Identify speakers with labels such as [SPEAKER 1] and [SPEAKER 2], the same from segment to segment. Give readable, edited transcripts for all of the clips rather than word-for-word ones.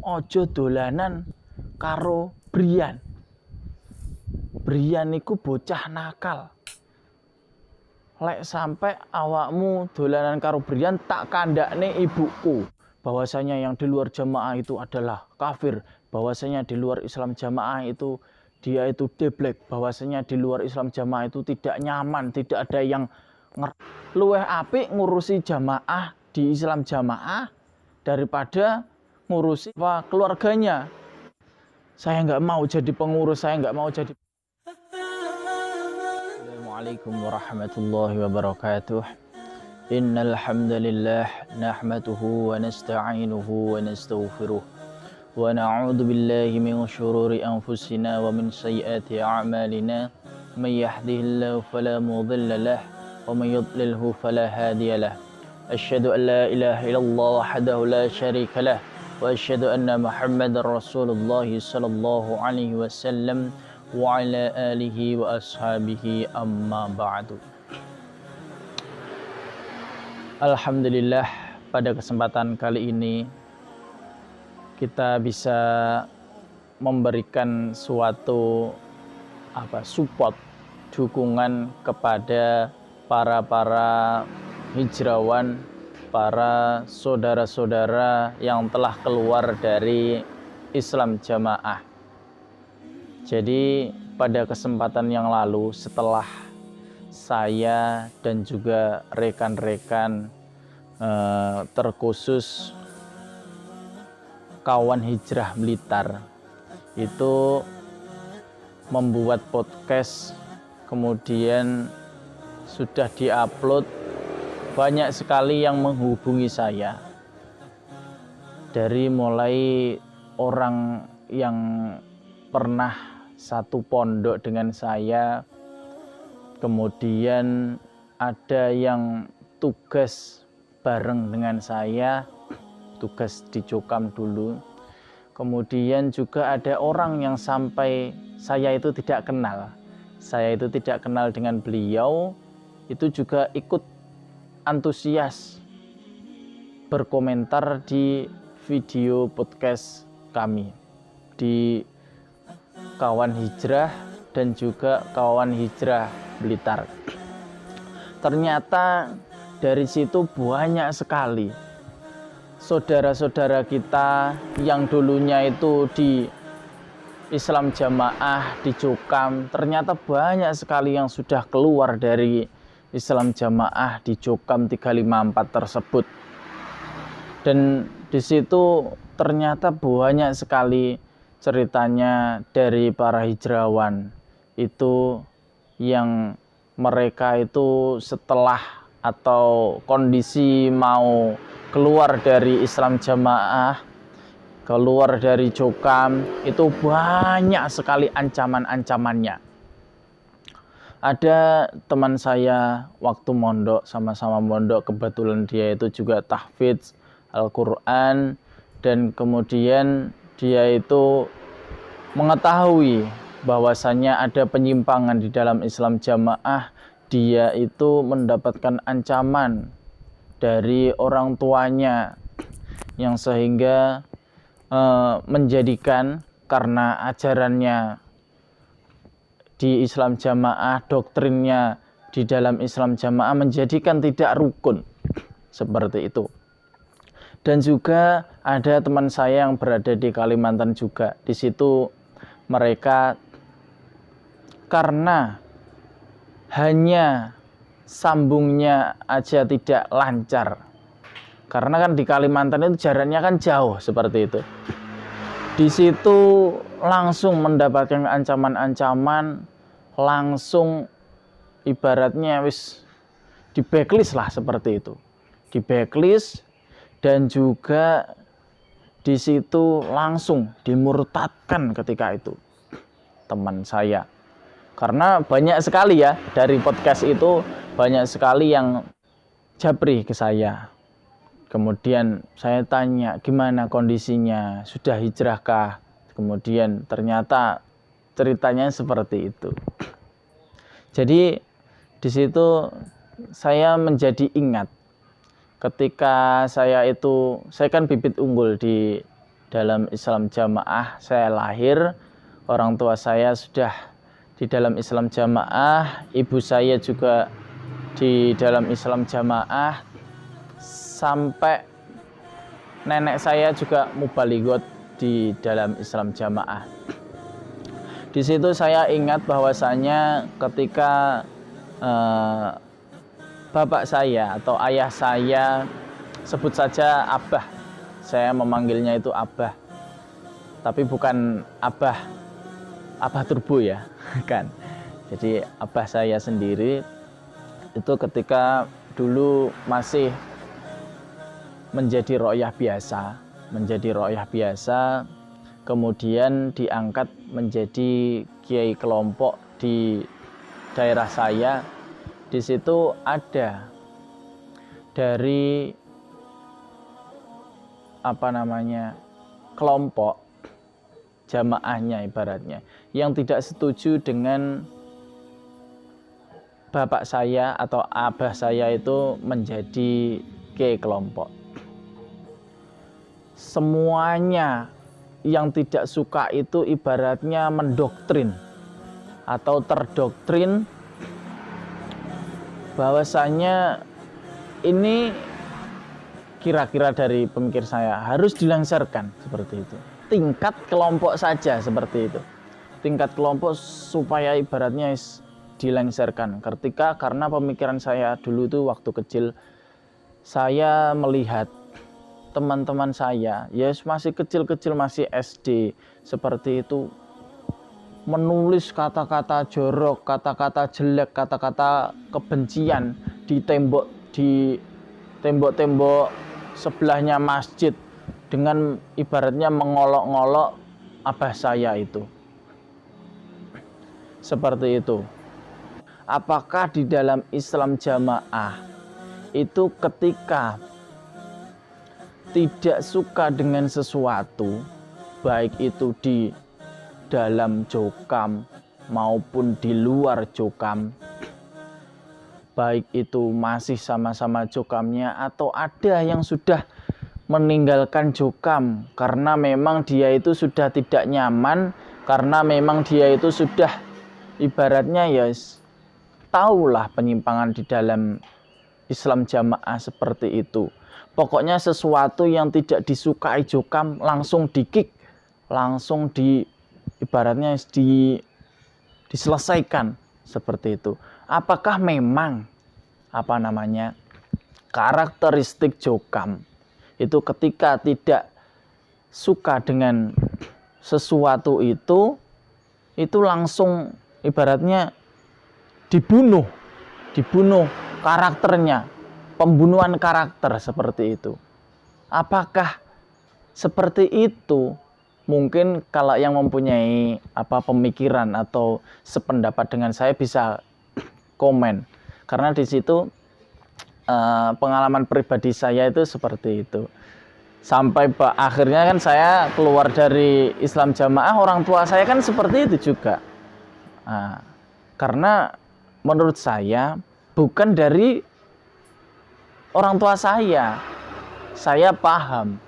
[SPEAKER 1] ojo dolanan karo Brian. Brian iku bocah nakal. Lek sampai awakmu dolanan karo Brian, tak kandakne ibuku bahwasanya yang di luar jamaah itu adalah kafir, bahwasanya di luar Islam jamaah itu dia itu deblek, bahwasanya di luar Islam jamaah itu tidak nyaman, tidak ada yang luweh apik ngurusi jamaah di Islam jamaah daripada ngurusi keluarganya. Saya nggak mau jadi pengurus, saya nggak mau jadi. Assalamualaikum warahmatullahi wabarakatuh. Innal hamdalillah nahmaduhu wa nasta'inuhu wa nastaghfiruh wa na'udzu billahi min shururi anfusina wa min sayyiati a'malina may yahdihillahu fala mudilla lahu wa may yudlilhu fala hadiya lahu. Asyhadu an la ilaha illallah wahdahu la syarika lahu wa asyhadu anna Muhammadar Rasulullah sallallahu alaihi wasallam wa ala alihi wa ashabihi amma ba'du. Alhamdulillah, pada kesempatan kali ini kita bisa memberikan suatu support, dukungan kepada para hijrawan, para saudara-saudara yang telah keluar dari Islam jamaah. Jadi pada kesempatan yang lalu, setelah saya dan juga rekan-rekan terkhusus kawan hijrah Blitar itu membuat podcast, kemudian sudah diupload, banyak sekali yang menghubungi saya, dari mulai orang yang pernah satu pondok dengan saya, kemudian ada yang tugas bareng dengan saya, tugas di Cokam dulu, kemudian juga ada orang yang sampai saya itu tidak kenal dengan beliau, itu juga ikut antusias berkomentar di video podcast kami di Kawan Hijrah dan juga Kawan Hijrah Blitar. Ternyata dari situ banyak sekali saudara-saudara kita yang dulunya itu di Islam jamaah di Cokam, ternyata banyak sekali yang sudah keluar dari Islam jamaah di Cokam 354 tersebut. Dan di situ ternyata banyak sekali ceritanya dari para hijrawan itu, yang mereka itu setelah atau kondisi mau keluar dari Islam jamaah, keluar dari Cokam, itu banyak sekali ancaman-ancamannya. Ada teman saya waktu mondok, sama-sama mondok, kebetulan dia itu juga tahfidz Al-Quran, dan kemudian dia itu mengetahui bahwasannya ada penyimpangan di dalam Islam jamaah. Dia itu mendapatkan ancaman dari orang tuanya, yang sehingga menjadikan, karena ajarannya di Islam jamaah, doktrinnya di dalam Islam jamaah menjadikan tidak rukun, seperti itu. Dan juga ada teman saya yang berada di Kalimantan juga. Di situ mereka karena hanya sambungnya aja tidak lancar. Karena kan di Kalimantan itu jaraknya kan jauh, seperti itu. Di situ langsung mendapatkan ancaman-ancaman, langsung ibaratnya wis di backlist lah, seperti itu. Di backlist. Dan juga di situ langsung dimurtadkan ketika itu teman saya. Karena banyak sekali ya, dari podcast itu banyak sekali yang japri ke saya. Kemudian saya tanya, gimana kondisinya, sudah hijrahkah? Kemudian ternyata ceritanya seperti itu. Jadi di situ saya menjadi ingat ketika saya kan bibit unggul di dalam Islam jamaah. Saya lahir, orang tua saya sudah di dalam Islam jamaah, ibu saya juga di dalam Islam jamaah, sampai nenek saya juga mubalighot di dalam Islam jamaah. Di situ saya ingat bahwasanya ketika bapak saya atau ayah saya, sebut saja abah, saya memanggilnya itu abah, tapi bukan abah turbo ya, kan. Jadi abah saya sendiri itu ketika dulu masih menjadi ro'yah biasa, kemudian diangkat menjadi kiai kelompok di daerah saya. Di situ ada dari kelompok jamaahnya ibaratnya yang tidak setuju dengan bapak saya atau abah saya itu menjadi kiai kelompok. Semuanya yang tidak suka itu ibaratnya mendoktrin atau terdoktrin bahwasanya ini kira-kira dari pemikir saya harus dilengsarkan seperti itu. Tingkat kelompok saja seperti itu. Tingkat kelompok supaya ibaratnya dilengsarkan. Karena pemikiran saya dulu itu waktu kecil, saya melihat teman-teman saya, ya masih kecil-kecil, masih SD, seperti itu, menulis kata-kata jorok, kata-kata jelek, kata-kata kebencian di tembok-tembok sebelahnya masjid, dengan ibaratnya mengolok-ngolok abah saya itu. Seperti itu. Apakah di dalam Islam jamaah itu ketika tidak suka dengan sesuatu, baik itu di dalam jokam maupun di luar jokam, baik itu masih sama-sama jokamnya atau ada yang sudah meninggalkan jokam karena memang dia itu sudah tidak nyaman, karena memang dia itu sudah ibaratnya ya tahulah penyimpangan di dalam Islam jamaah seperti itu. Pokoknya sesuatu yang tidak disukai jokam langsung di-kick, langsung ibaratnya diselesaikan seperti itu. Apakah memang karakteristik jokam itu ketika tidak suka dengan sesuatu itu langsung ibaratnya dibunuh karakternya, pembunuhan karakter seperti itu. Apakah seperti itu? Mungkin kalau yang mempunyai pemikiran atau sependapat dengan saya bisa komen, karena di situ pengalaman pribadi saya itu seperti itu. Sampai akhirnya kan saya keluar dari Islam jamaah, orang tua saya kan seperti itu juga. Karena menurut saya bukan dari orang tua saya paham,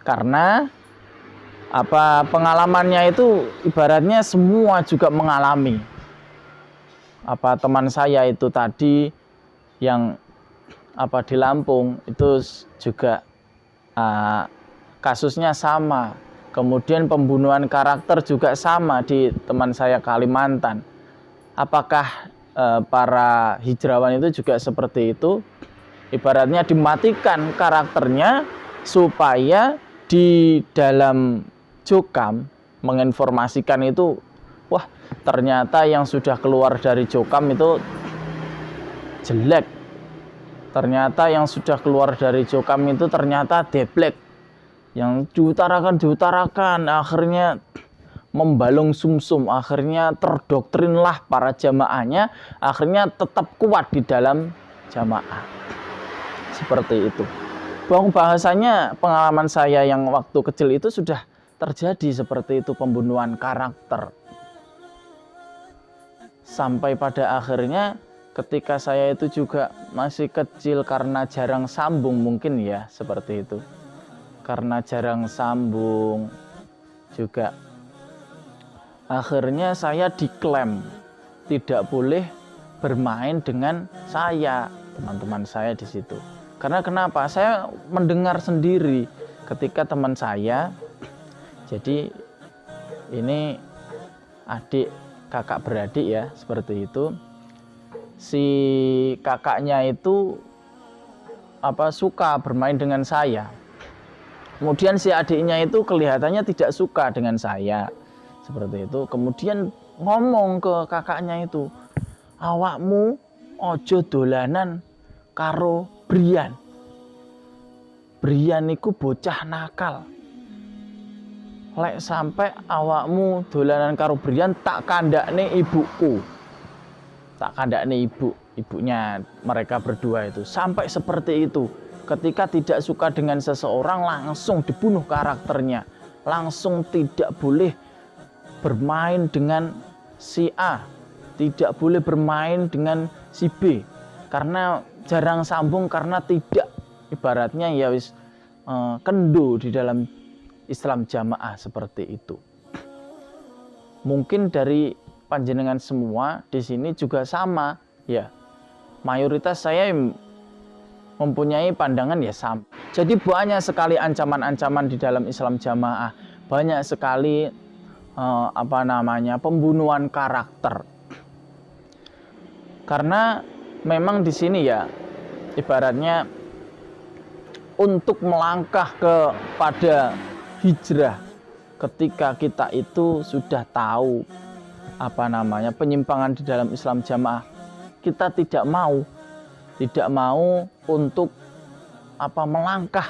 [SPEAKER 1] karena pengalamannya itu ibaratnya semua juga mengalami. Teman saya itu tadi yang di Lampung itu juga kasusnya sama, kemudian pembunuhan karakter juga sama di teman saya Kalimantan. Apakah para hijrawan itu juga seperti itu? Ibaratnya dimatikan karakternya supaya di dalam jokam menginformasikan itu, wah ternyata yang sudah keluar dari jokam itu jelek, ternyata yang sudah keluar dari jokam itu ternyata deblek, yang diutarakan akhirnya membalung sumsum, akhirnya terdoktrinlah para jamaahnya, akhirnya tetap kuat di dalam jamaah seperti itu. Bahasanya pengalaman saya yang waktu kecil itu sudah terjadi seperti itu, pembunuhan karakter. Sampai pada akhirnya ketika saya itu juga masih kecil, karena jarang sambung mungkin ya seperti itu. karena jarang sambung juga. Akhirnya saya diklaim tidak boleh bermain dengan saya, teman-teman saya di situ. Karena kenapa? Saya mendengar sendiri ketika teman saya, jadi ini adik kakak beradik ya, seperti itu. Si kakaknya itu suka bermain dengan saya. Kemudian si adiknya itu kelihatannya tidak suka dengan saya. Seperti itu. Kemudian ngomong ke kakaknya itu, awakmu ojo dolanan karo Brian. Brian iku bocah nakal. Lek sampai awakmu dolanan karo Brian, tak kandakne ibuku. Tak kandakne ibunya mereka berdua itu. Sampai seperti itu. Ketika tidak suka dengan seseorang, langsung dibunuh karakternya. Langsung tidak boleh bermain dengan si A, tidak boleh bermain dengan si B. Karena jarang sambung, karena tidak, ibaratnya ya wis kendo di dalam Islam jamaah seperti itu. Mungkin dari panjenengan semua di sini juga sama ya. Mayoritas saya mempunyai pandangan ya sama. Jadi banyak sekali ancaman-ancaman di dalam Islam jamaah. Banyak sekali pembunuhan karakter. Karena memang di sini ya ibaratnya untuk melangkah kepada hijrah, ketika kita itu sudah tahu penyimpangan di dalam Islam jamaah, kita tidak mau untuk melangkah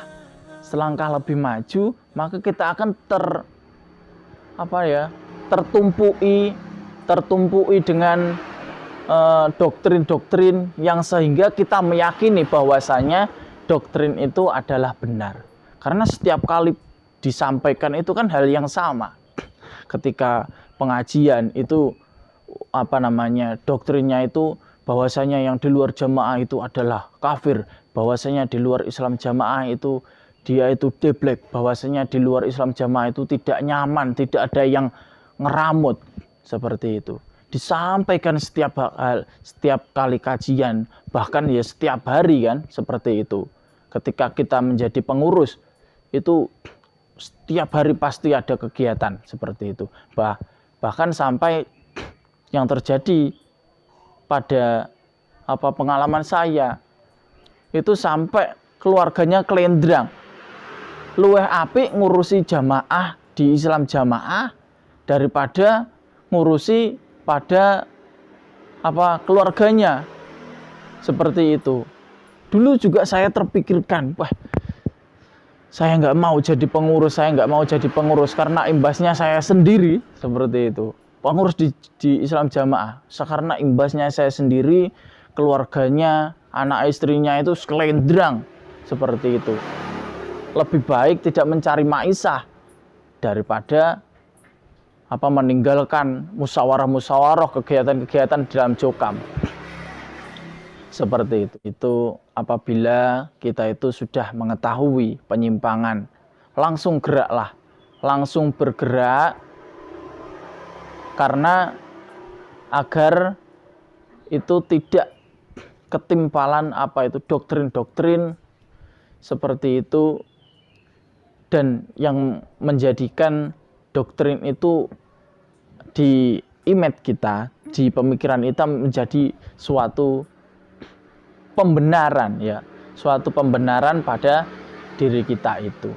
[SPEAKER 1] selangkah lebih maju, maka kita akan tertumpui dengan doktrin-doktrin yang sehingga kita meyakini bahwasanya doktrin itu adalah benar. Karena setiap kali disampaikan itu kan hal yang sama. Ketika pengajian itu doktrinnya itu bahwasanya yang di luar jamaah itu adalah kafir, bahwasanya di luar Islam jamaah itu dia itu deblek, bahwasanya di luar Islam jamaah itu tidak nyaman, tidak ada yang ngeramut, seperti itu. Disampaikan setiap kali kajian, bahkan ya setiap hari kan, seperti itu. Ketika kita menjadi pengurus itu setiap hari pasti ada kegiatan seperti itu. Bahkan sampai yang terjadi pada pengalaman saya itu sampai keluarganya kelendrang. Luweh apik ngurusi jamaah di Islam jamaah daripada ngurusi pada keluarganya, seperti itu. Dulu juga saya terpikirkan, saya nggak mau jadi pengurus, karena imbasnya saya sendiri, seperti itu. Pengurus di Islam jamaah, karena imbasnya saya sendiri, keluarganya, anak istrinya itu sekelendrang, seperti itu. Lebih baik tidak mencari maisah daripada meninggalkan musyawarah, kegiatan-kegiatan dalam jokam. Seperti itu. Itu apabila kita itu sudah mengetahui penyimpangan, langsung geraklah, langsung bergerak, karena agar itu tidak ketimpalan doktrin-doktrin seperti itu, dan yang menjadikan doktrin itu di image kita, di pemikiran kita menjadi suatu pembenaran ya, suatu pembenaran pada diri kita itu.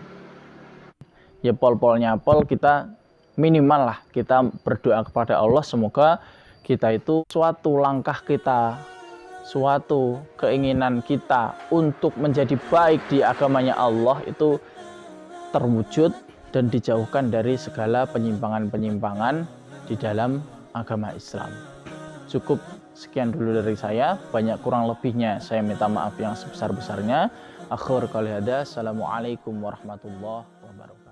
[SPEAKER 1] Ya pol-polnya kita minimal lah kita berdoa kepada Allah, semoga kita itu suatu langkah kita, suatu keinginan kita untuk menjadi baik di agamanya Allah itu terwujud dan dijauhkan dari segala penyimpangan-penyimpangan di dalam agama Islam. Cukup sekian dulu dari saya, banyak kurang lebihnya saya minta maaf yang sebesar-besarnya. Akhir kali hada, assalamualaikum warahmatullahi wabarakatuh.